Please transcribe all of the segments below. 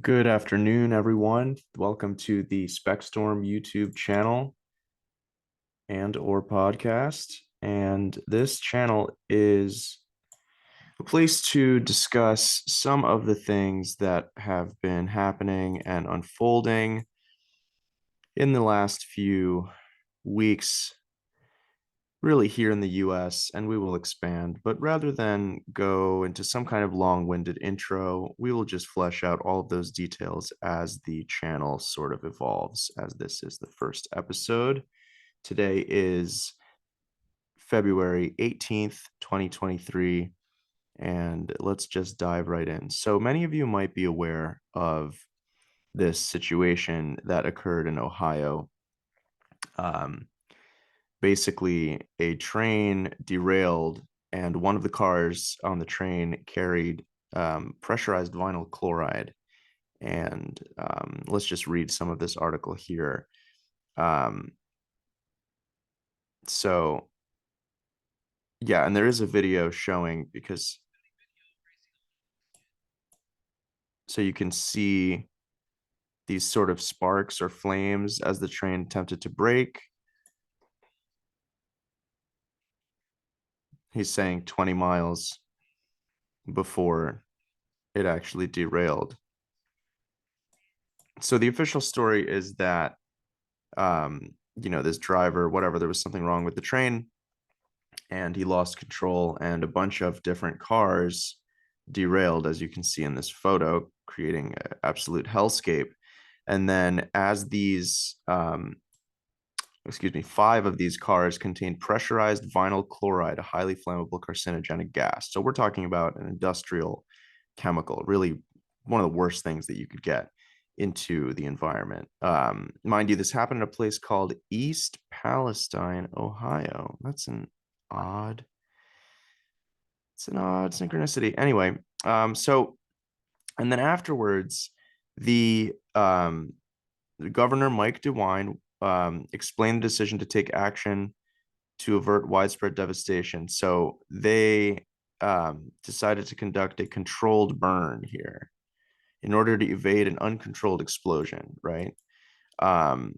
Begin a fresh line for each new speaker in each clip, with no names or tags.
Good afternoon, everyone. Welcome to the SpecStorm YouTube channel and or podcast. And this channel is a place to discuss some of the things that have been happening and unfolding in the last few weeks, really here in the US, and we will expand. But rather than go into some kind of long-winded intro, we will just flesh out all of those details as the channel sort of evolves, as this is the first episode. Today is February 18th, 2023, and let's just dive right in. So many of you might be aware of this situation that occurred in Ohio. Um, Basically, a train derailed, and one of the cars on the train carried pressurized vinyl chloride. And let's just read some of this article here. Um, so, yeah, and there is a video showing because so you can see these sort of sparks or flames as the train attempted to brake. He's saying 20 miles before it actually derailed. So the official story is that this driver, whatever, there was something wrong with the train and he lost control, and a bunch of different cars derailed, as you can see in this photo, creating an absolute hellscape. And then as these, five of these cars contained pressurized vinyl chloride, a highly flammable carcinogenic gas. So we're talking about an industrial chemical, really one of the worst things that you could get into the environment. Mind you, this happened in a place called East Palestine, Ohio. Odd, it's an odd synchronicity. Anyway, so and then afterwards, the governor Mike DeWine explained the decision to take action to avert widespread devastation. So they decided to conduct a controlled burn here in order to evade an uncontrolled explosion, right? Um,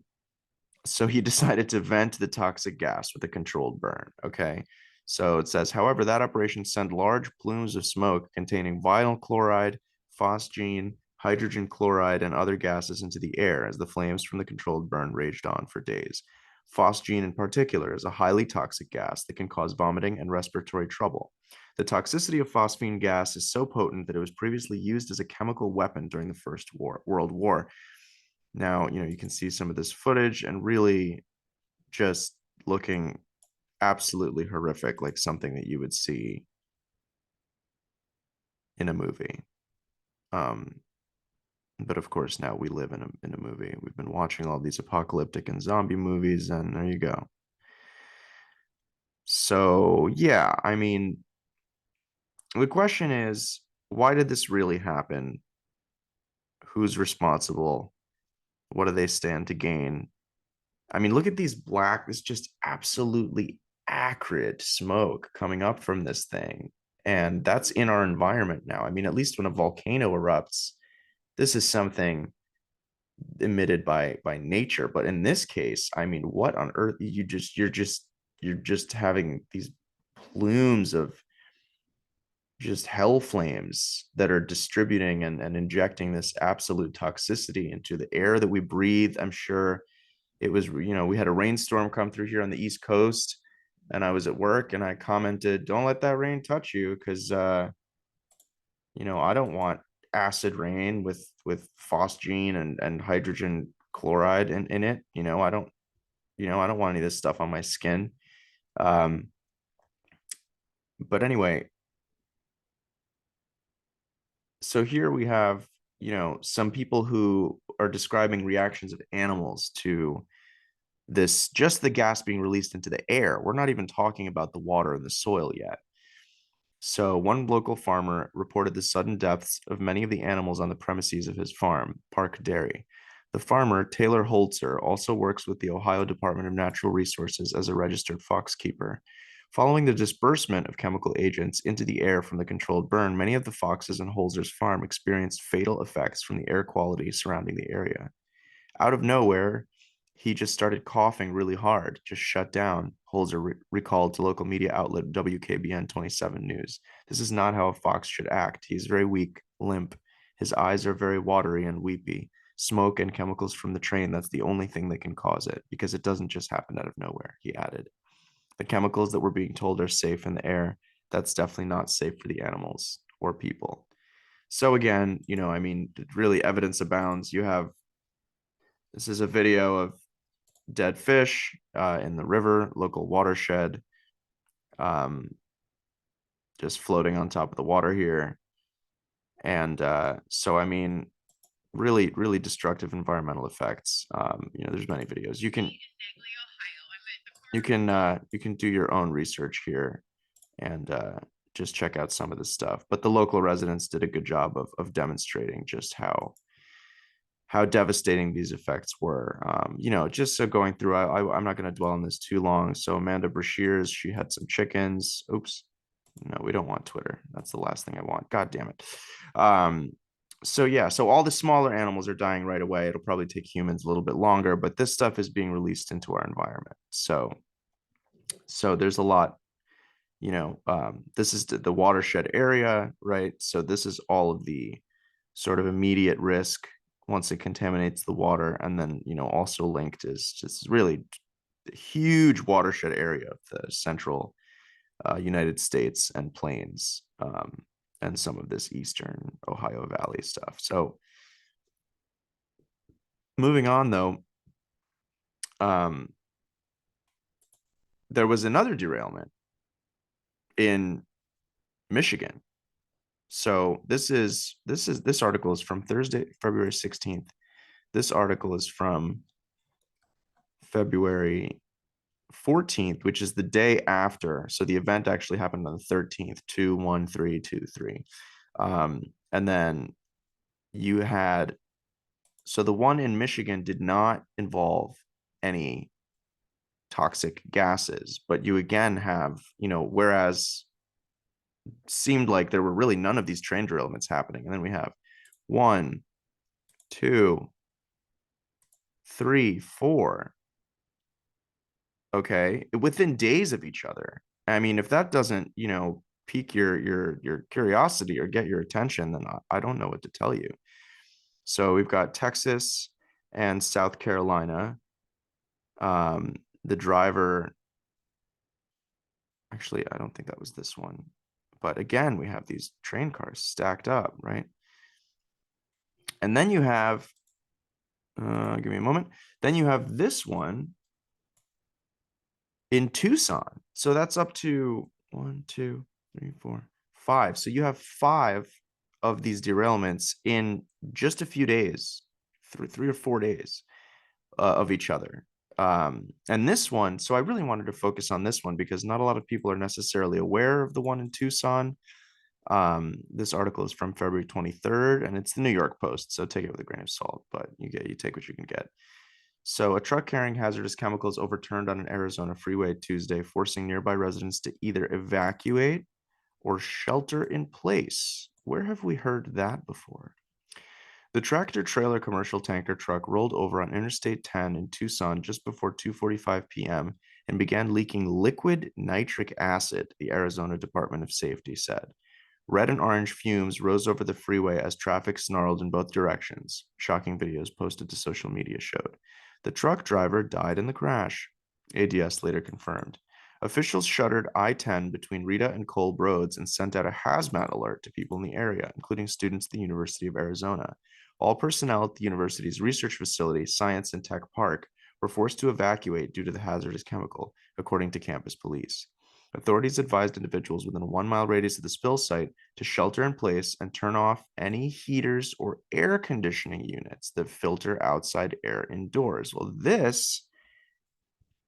so he decided to vent the toxic gas with a controlled burn. Okay. So it says, however, that operation sent large plumes of smoke containing vinyl chloride, phosgene, hydrogen chloride, and other gases into the air as the flames from the controlled burn raged on for days. Phosgene, in particular, is a highly toxic gas that can cause vomiting and respiratory trouble. The toxicity of phosphine gas is so potent that it was previously used as a chemical weapon during the First World War. Now, you can see some of this footage and really just looking absolutely horrific, like something that you would see in a movie. But of course, now we live in a movie. We've been watching all these apocalyptic and zombie movies, and there you go. So, yeah, I mean, the question is, why did this really happen? Who's responsible? What do they stand to gain? I mean, look at this just absolutely acrid smoke coming up from this thing. And that's in our environment now. I mean, at least when a volcano erupts, this is something emitted by nature. But in this case, I mean, what on earth? You're just having these plumes of just hell flames that are distributing and injecting this absolute toxicity into the air that we breathe. I'm sure it was, we had a rainstorm come through here on the East Coast, and I was at work and I commented, don't let that rain touch you, because I don't want acid rain with phosgene and hydrogen chloride in it. I don't want any of this stuff on my skin. Um, but anyway, so here we have, some people who are describing reactions of animals to this, just the gas being released into the air. We're not even talking about the water and the soil yet. So one local farmer reported the sudden deaths of many of the animals on the premises of his farm, Park Dairy. The farmer, Taylor Holzer, also works with the Ohio Department of Natural Resources as a registered fox keeper. Following the disbursement of chemical agents into the air from the controlled burn, many of the foxes on Holzer's farm experienced fatal effects from the air quality surrounding the area. Out of nowhere, he just started coughing really hard, just shut down, Holzer recalled to local media outlet WKBN 27 News. This is not how a fox should act. He is very weak, limp. His eyes are very watery and weepy. Smoke and chemicals from the train, that's the only thing that can cause it, because it doesn't just happen out of nowhere, he added. The chemicals that we're being told are safe in the air, that's definitely not safe for the animals or people. So again, I mean, really evidence abounds. This is a video of dead fish in the river, local watershed, just floating on top of the water here. And so, I mean, really, really destructive environmental effects. There's many videos. You can do your own research here and just check out some of this stuff. But the local residents did a good job of demonstrating just how devastating these effects were. Just so going through, I'm not going to dwell on this too long. So Amanda Brashears, she had some chickens. Oops. No, we don't want Twitter. That's the last thing I want. God damn it. So all the smaller animals are dying right away. It'll probably take humans a little bit longer, but this stuff is being released into our environment. So there's a lot, this is the watershed area, right? So this is all of the sort of immediate risk once it contaminates the water. And then, also linked is just really a huge watershed area of the central United States and plains, and some of this eastern Ohio Valley stuff. So moving on, though, there was another derailment in Michigan. So this article is from Thursday, February 16th. This article is from February 14th, which is the day after. So the event actually happened on the 13th, 2-1-3-2-3. And then you had, so the one in Michigan did not involve any toxic gases, but you again have, whereas seemed like there were really none of these train derailments happening. And then we have 1, 2, 3, 4. Okay, within days of each other. I mean, if that doesn't, pique your curiosity or get your attention, then I don't know what to tell you. So we've got Texas and South Carolina. The driver, actually, I don't think that was this one. But again, we have these train cars stacked up, right? And then you have, give me a moment. Then you have this one in Tucson. So that's up to 1, 2, 3, 4, 5. So you have 5 of these derailments in just a few days, 3 or 4 days of each other. And this one, so I really wanted to focus on this one because not a lot of people are necessarily aware of the one in Tucson. This article is from February 23rd, and it's the New York Post, so take it with a grain of salt, but you take what you can get. So a truck carrying hazardous chemicals overturned on an Arizona freeway Tuesday, forcing nearby residents to either evacuate or shelter in place. Where have we heard that before? The tractor-trailer commercial tanker truck rolled over on Interstate 10 in Tucson just before 2:45 p.m. and began leaking liquid nitric acid, the Arizona Department of Safety said. Red and orange fumes rose over the freeway as traffic snarled in both directions, shocking videos posted to social media showed. The truck driver died in the crash, ADS later confirmed. Officials shuttered I-10 between Rita and Kolb roads and sent out a hazmat alert to people in the area, including students at the University of Arizona. All personnel at the university's research facility, Science and Tech Park, were forced to evacuate due to the hazardous chemical, according to campus police. Authorities advised individuals within a 1-mile radius of the spill site to shelter in place and turn off any heaters or air conditioning units that filter outside air indoors. Well, this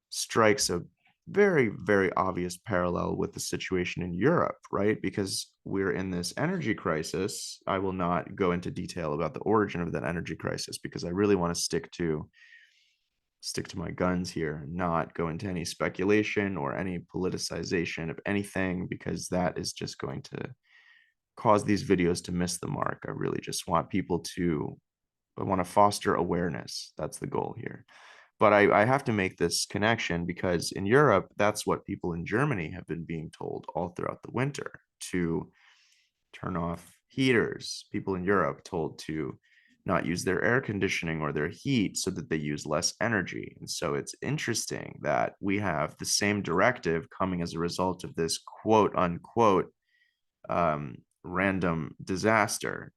strikes a very, very obvious parallel with the situation in Europe, right? Because we're in this energy crisis. I will not go into detail about the origin of that energy crisis because I really want to stick to stick to my guns here, not go into any speculation or any politicization of anything, because that is just going to cause these videos to miss the mark. I really just want people to, I want to foster awareness. That's the goal here. But I have to make this connection because in Europe, that's what people in Germany have been being told all throughout the winter, to turn off heaters. People in Europe told to not use their air conditioning or their heat so that they use less energy. And so it's interesting that we have the same directive coming as a result of this quote unquote random disaster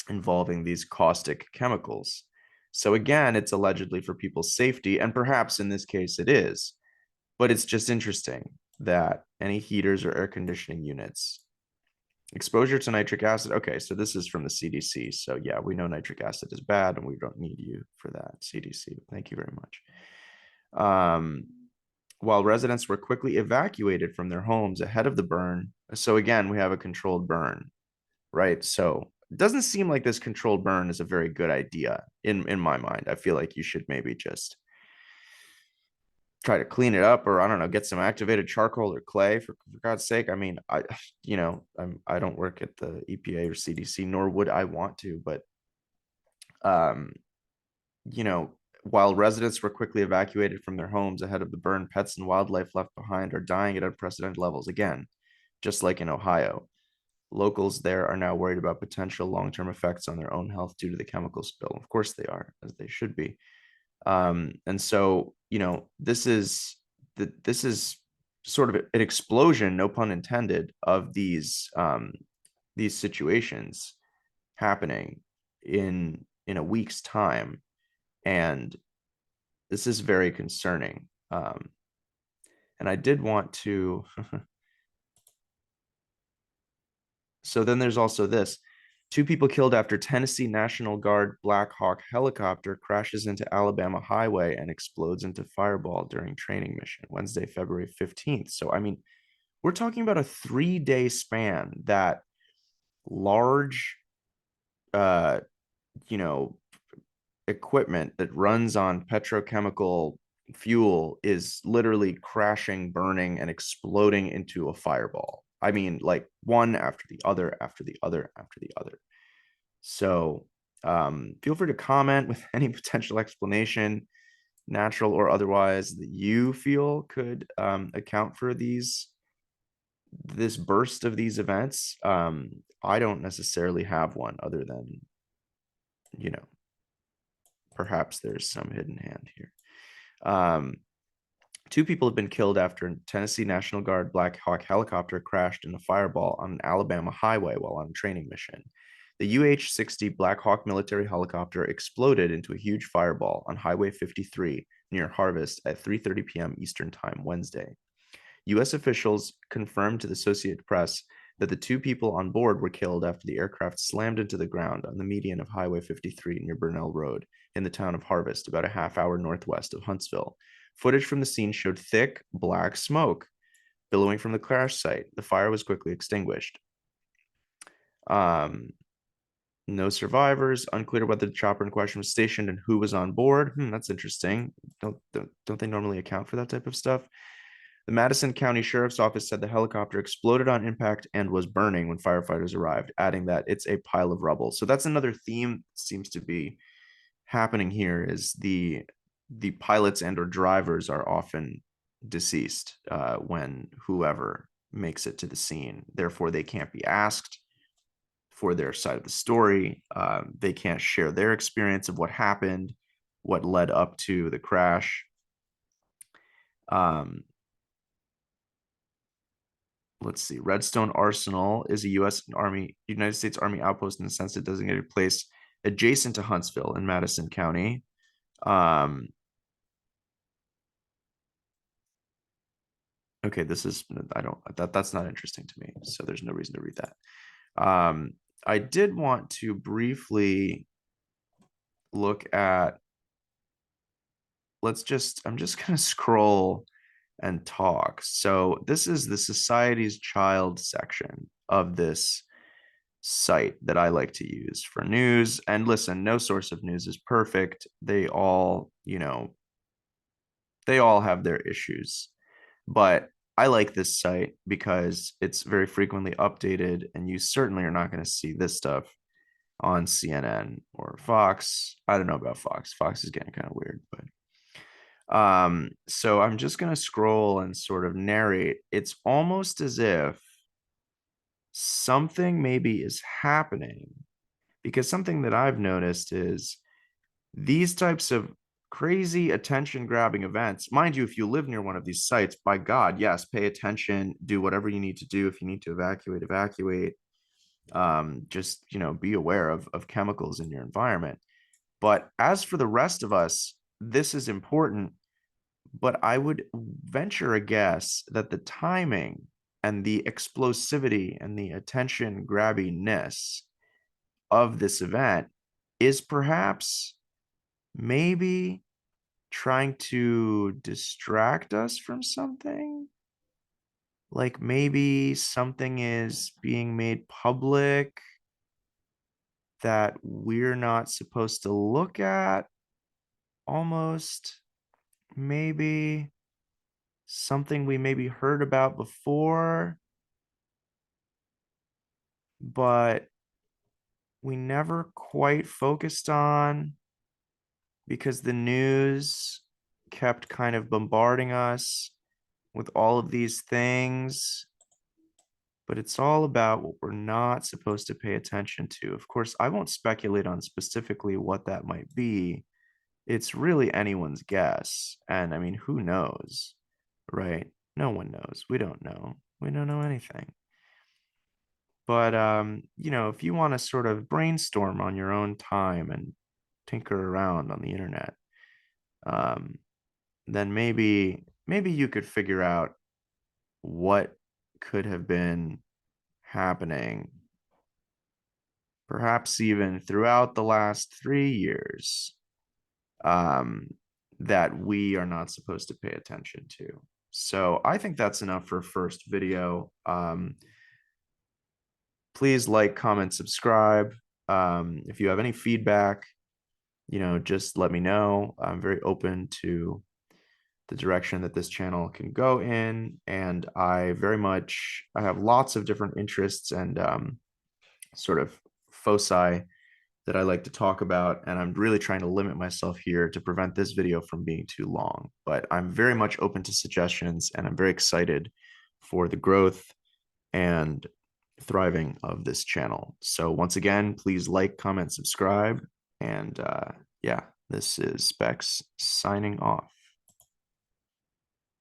involving these caustic chemicals. So again, it's allegedly for people's safety, and perhaps in this case it is, but it's just interesting that any heaters or air conditioning units, exposure to nitric acid. Okay, so this is from the CDC. So yeah, we know nitric acid is bad and we don't need you for that, CDC. Thank you very much. While residents were quickly evacuated from their homes ahead of the burn. So again, we have a controlled burn, right? So it doesn't seem like this controlled burn is a very good idea in my mind. I feel like you should maybe just try to clean it up, or I don't know, get some activated charcoal or clay for God's sake. I mean, I don't work at the EPA or CDC, nor would I want to, but um, you know, while residents were quickly evacuated from their homes ahead of the burn, pets and wildlife left behind are dying at unprecedented levels. Again, just like in Ohio. Locals there are now worried about potential long-term effects on their own health due to the chemical spill. Of course they are, as they should be. And so, this is sort of an explosion, no pun intended, of these situations happening in a week's time, and this is very concerning. And I did want to. So then there's also this. 2 people killed after Tennessee National Guard Black Hawk helicopter crashes into Alabama highway and explodes into fireball during training mission, Wednesday, February 15th. So, I mean, we're talking about a 3-day span that large, uh, you know, equipment that runs on petrochemical fuel is literally crashing, burning, and exploding into a fireball. I mean, like one after the other, after the other, after the other. So feel free to comment with any potential explanation, natural or otherwise, that you feel could account for this burst of these events. I don't necessarily have one other than, perhaps there's some hidden hand here. 2 people have been killed after a Tennessee National Guard Black Hawk helicopter crashed in a fireball on an Alabama highway while on a training mission. The UH-60 Black Hawk military helicopter exploded into a huge fireball on Highway 53 near Harvest at 3:30 p.m. Eastern Time Wednesday. U.S. officials confirmed to the Associated Press that the 2 people on board were killed after the aircraft slammed into the ground on the median of Highway 53 near Burnell Road in the town of Harvest, about a half-hour northwest of Huntsville. Footage from the scene showed thick, black smoke billowing from the crash site. The fire was quickly extinguished. No survivors. Unclear whether the chopper in question was stationed and who was on board. That's interesting. Don't they normally account for that type of stuff? The Madison County Sheriff's Office said the helicopter exploded on impact and was burning when firefighters arrived, adding that it's a pile of rubble. So that's another theme that seems to be happening here, is the pilots and or drivers are often deceased when whoever makes it to the scene. Therefore, they can't be asked for their side of the story. They can't share their experience of what happened, what led up to the crash. Let's see. Redstone Arsenal is a United States Army outpost in the sense of designated place adjacent to Huntsville in Madison County. Okay, that's not interesting to me, so there's no reason to read that. I did want to briefly look at, I'm just gonna scroll and talk. So this is the Society's Child section of this site that I like to use for news. And listen, no source of news is perfect. They all, they all have their issues. But I like this site because it's very frequently updated, and you certainly are not going to see this stuff on CNN or Fox. I don't know about Fox. Fox is getting kind of weird, but so I'm just going to scroll and sort of narrate. It's almost as if something maybe is happening, because something that I've noticed is these types of crazy attention grabbing events. Mind you, if you live near one of these sites, by God, yes, pay attention, do whatever you need to do. If you need to evacuate, evacuate. Just, be aware of chemicals in your environment. But as for the rest of us, this is important. But I would venture a guess that the timing and the explosivity and the attention grabbiness of this event is perhaps maybe trying to distract us from something. Like maybe something is being made public that we're not supposed to look at, almost. Maybe something we maybe heard about before, but we never quite focused on because the news kept kind of bombarding us with all of these things. But it's all about what we're not supposed to pay attention to. Of course, I won't speculate on specifically what that might be. It's really anyone's guess. And I mean, who knows, right? No one knows. We don't know. We don't know anything. But if you want to sort of brainstorm on your own time and tinker around on the internet, um, then maybe you could figure out what could have been happening, perhaps even throughout the last 3 years, um, that we are not supposed to pay attention to. So I think that's enough for first video. Please like, comment, subscribe. If you have any feedback, just let me know. I'm very open to the direction that this channel can go in. And I have lots of different interests and sort of foci that I like to talk about. And I'm really trying to limit myself here to prevent this video from being too long. But I'm very much open to suggestions, and I'm very excited for the growth and thriving of this channel. So once again, please like, comment, subscribe. And yeah, this is Specs signing off.